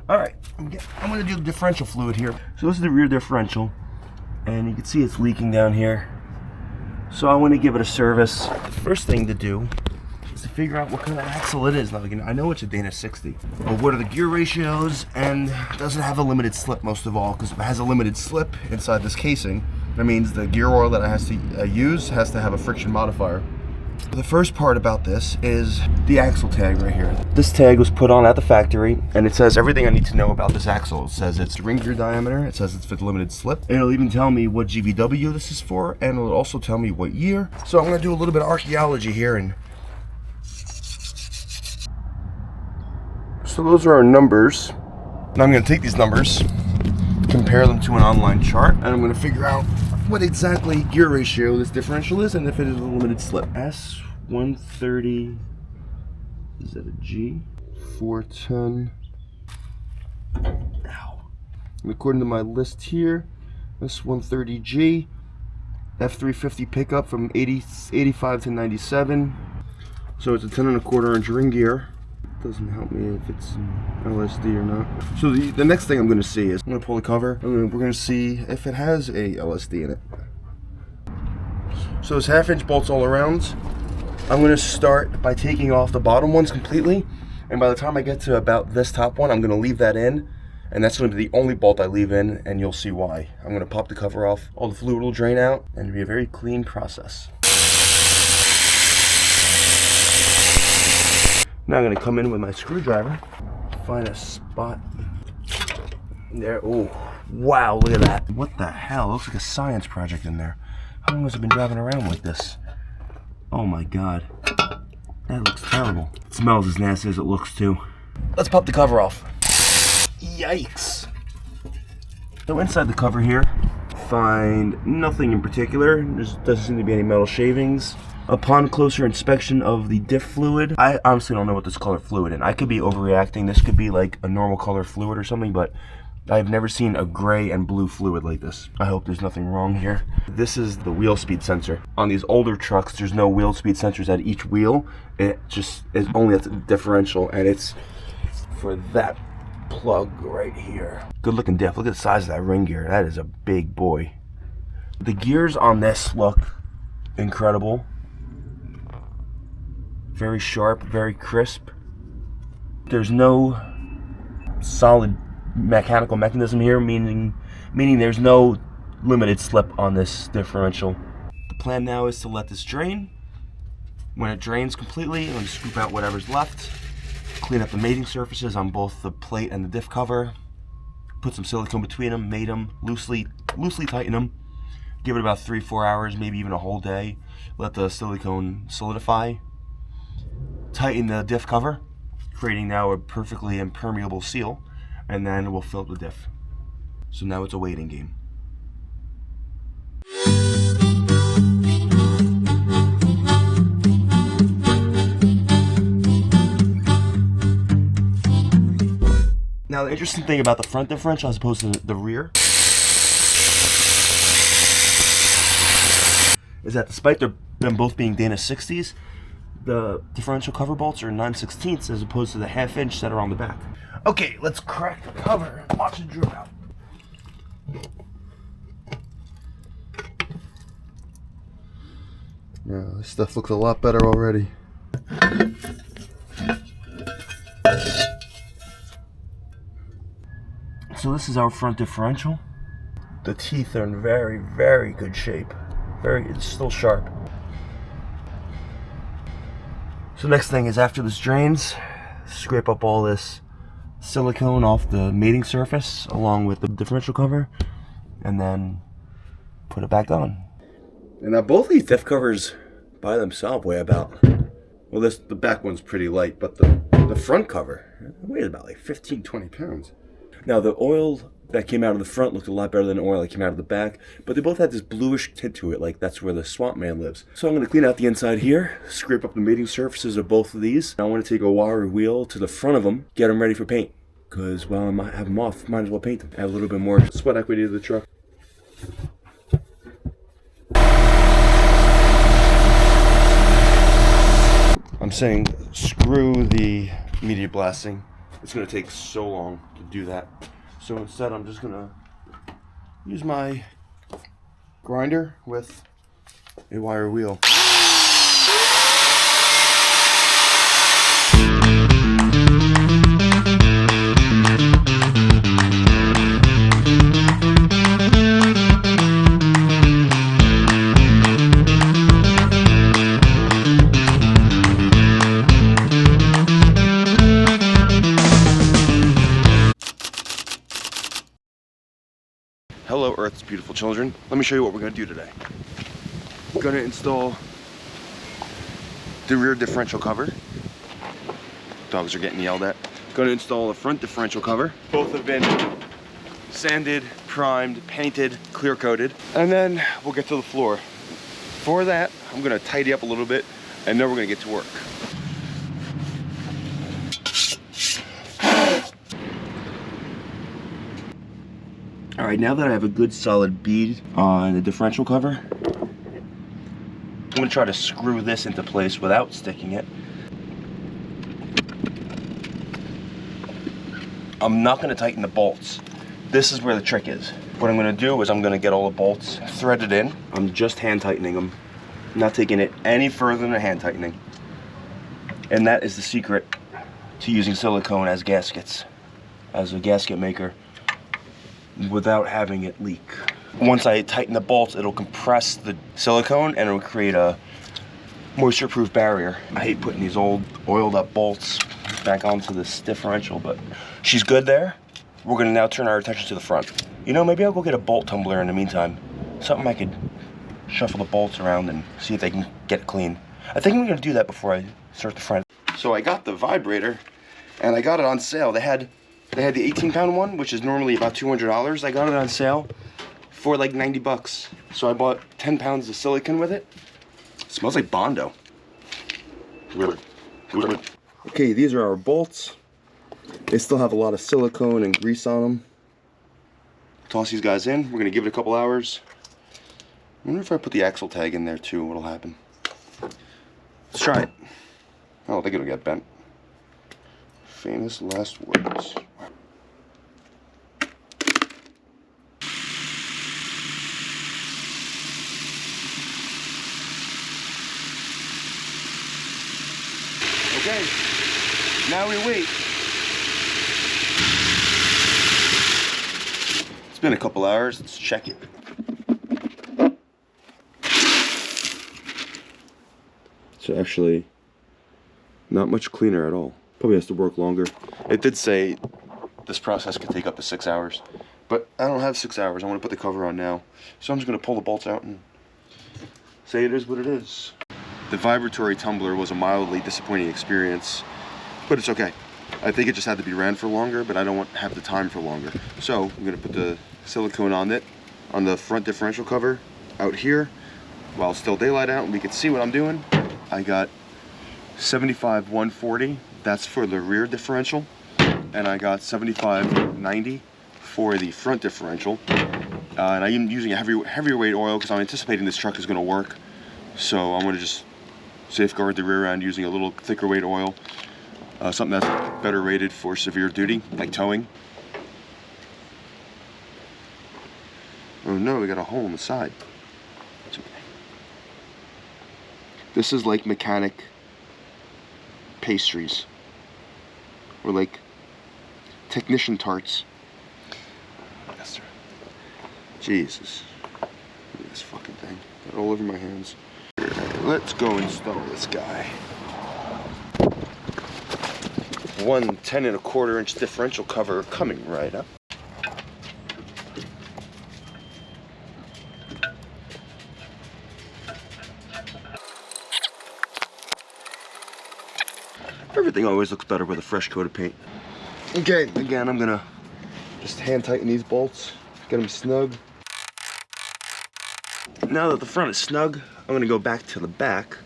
All right, I'm gonna do the differential fluid here. So this is the rear differential, and you can see it's leaking down here. So I want to give it a service. The first thing to do is to figure out what kind of axle it is. Now, I know it's a Dana 60, but what are the gear ratios? And it doesn't have a limited slip, most of all, because if it has a limited slip inside this casing, that means the gear oil that I has to use has to have a friction modifier. The first part about this is the axle tag right here. This tag was put on at the factory, and it says everything I need to know about this axle. It says it's ring gear diameter, it says it's for limited slip, and it'll even tell me what GVW this is for, and it'll also tell me what year. So I'm gonna do a little bit of archaeology here, and so those are our numbers. Now I'm gonna take these numbers, compare them to an online chart, and I'm gonna figure out what exactly gear ratio this differential is and if it is a limited slip. S130, is that a G? 410. Ow. And according to my list here, S130G, F-350 pickup from 85 to 97. So it's a 10¼ inch ring gear. Doesn't help me if it's LSD or not. So the next thing I'm going to see is, I'm going to pull the cover, and we're going to see if it has a LSD in it. So it's 1/2 inch bolts all around. I'm going to start by taking off the bottom ones completely, and by the time I get to about this top one, I'm going to leave that in, and that's going to be the only bolt I leave in, and you'll see why. I'm going to pop the cover off, all the fluid will drain out, and it'll be a very clean process. Now I'm going to come in with my screwdriver, find a spot there. Oh, wow, look at that. What the hell? It looks like a science project in there. How long has it been driving around like this? Oh my god. That looks terrible. It smells as nasty as it looks too. Let's pop the cover off. Yikes. So inside the cover here, find nothing in particular. There doesn't seem to be any metal shavings. Upon closer inspection of the diff fluid, I honestly don't know what this color fluid is. I could be overreacting. This could be like a normal color fluid or something, but I've never seen a gray and blue fluid like this. I hope there's nothing wrong here. This is the wheel speed sensor. On these older trucks, there's no wheel speed sensors at each wheel. It just is only at the differential, and it's for that plug right here. Good looking diff. Look at the size of that ring gear. That is a big boy. The gears on this look incredible. Very sharp, very crisp. There's no solid mechanical mechanism here, meaning there's no limited slip on this differential. The plan now is to let this drain. When it drains completely, I'm going to scoop out whatever's left, clean up the mating surfaces on both the plate and the diff cover, put some silicone between them, mate them, loosely tighten them, give it about 3-4 hours, maybe even a whole day, let the silicone solidify. Tighten the diff cover, creating now a perfectly impermeable seal, and then we'll fill up the diff. So now it's a waiting game. Now the interesting thing about the front differential as opposed to the rear is that despite them both being Dana 60's, the differential cover bolts are 9/16 as opposed to the 1/2 inch that are on the back. Okay, let's crack the cover and watch it drip out. Yeah, this stuff looks a lot better already. So this is our front differential. The teeth are in very, very good shape. It's still sharp. So next thing is, after this drains, scrape up all this silicone off the mating surface along with the differential cover, and then put it back on. And now both these diff covers by themselves weigh about, well, the back one's pretty light, but the front cover weighs about like 15-20 pounds. Now the oil that came out of the front looked a lot better than the oil that came out of the back, but they both had this bluish tint to it, like that's where the swamp man lives. So I'm going to clean out the inside here, scrape up the mating surfaces of both of these. Now I want to take a wire wheel to the front of them, get them ready for paint, because while I might have them off, might as well paint them. Add a little bit more sweat equity to the truck. I'm saying screw the media blasting. It's gonna take so long to do that. So instead I'm just gonna use my grinder with a wire wheel. Hello Earth's beautiful children. Let me show you what we're going to do today. We're going to install the rear differential cover. Dogs are getting yelled at. Going to install the front differential cover. Both have been sanded, primed, painted, clear coated. And then we'll get to the floor. For that, I'm going to tidy up a little bit and then we're going to get to work. All right, now that I have a good solid bead on the differential cover, I'm gonna try to screw this into place without sticking it. I'm not gonna tighten the bolts. This is where the trick is. What I'm gonna do is I'm gonna get all the bolts threaded in. I'm just hand tightening them, not taking it any further than hand tightening. And that is the secret to using silicone as gaskets, as a gasket maker, without having it leak. Once I tighten the bolts, it'll compress the silicone and it'll create a moisture-proof barrier. I hate putting these old oiled up bolts back onto this differential, but she's good there. We're gonna now turn our attention to the front. You know, maybe I'll go get a bolt tumbler in the meantime. Something I could shuffle the bolts around and see if they can get it clean. I think I'm gonna do that before I start the front. So I got the vibrator and I got it on sale. They had the 18-pound one, which is normally about $200. I got it on sale for like 90 bucks. So I bought 10 pounds of silicone with it. It smells like Bondo. Really. Okay, these are our bolts. They still have a lot of silicone and grease on them. Toss these guys in. We're gonna give it a couple hours. I wonder if I put the axle tag in there too, what'll happen. Let's try it. I don't think it'll get bent. Famous last words. Okay, now we wait. It's been a couple hours, let's check it. It's actually not much cleaner at all. Probably has to work longer. It did say this process could take up to 6 hours, but I don't have 6 hours. I want to put the cover on now. So I'm just going to pull the bolts out and say it is what it is. The vibratory tumbler was a mildly disappointing experience, but it's okay. I think it just had to be ran for longer, but I don't want to have the time for longer. So I'm going to put the silicone on it, on the front differential cover out here, while it's still daylight out and we can see what I'm doing. I got 75/140. That's for the rear differential, and I got 75/90 for the front differential. And I'm using a heavier weight oil because I'm anticipating this truck is going to work. So I'm going to just safeguard the rear end using a little thicker weight oil, something that's better rated for severe duty, like towing. Oh no, we got a hole in the side. It's okay. This is like mechanic pastries, or like technician tarts. Yes, sir. Jesus. Look at this fucking thing. Got all over my hands. Let's go install this guy. One 10 1/4 inch differential cover coming right up. Everything always looks better with a fresh coat of paint. Okay, again, I'm gonna just hand tighten these bolts, get them snug. Now that the front is snug, I'm gonna go back to the back,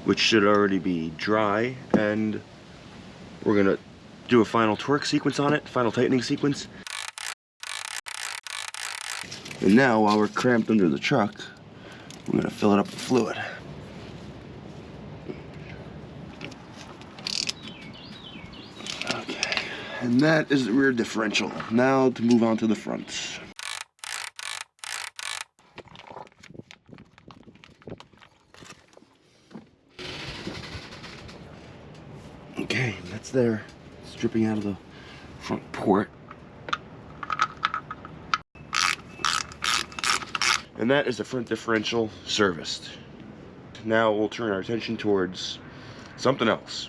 which should already be dry, and we're gonna do a final torque sequence on it, final tightening sequence. And now, while we're cramped under the truck, I'm gonna fill it up with fluid. And that is the rear differential. Now to move on to the front. Okay, that's there. Stripping out of the front port. And that is the front differential serviced. Now we'll turn our attention towards something else.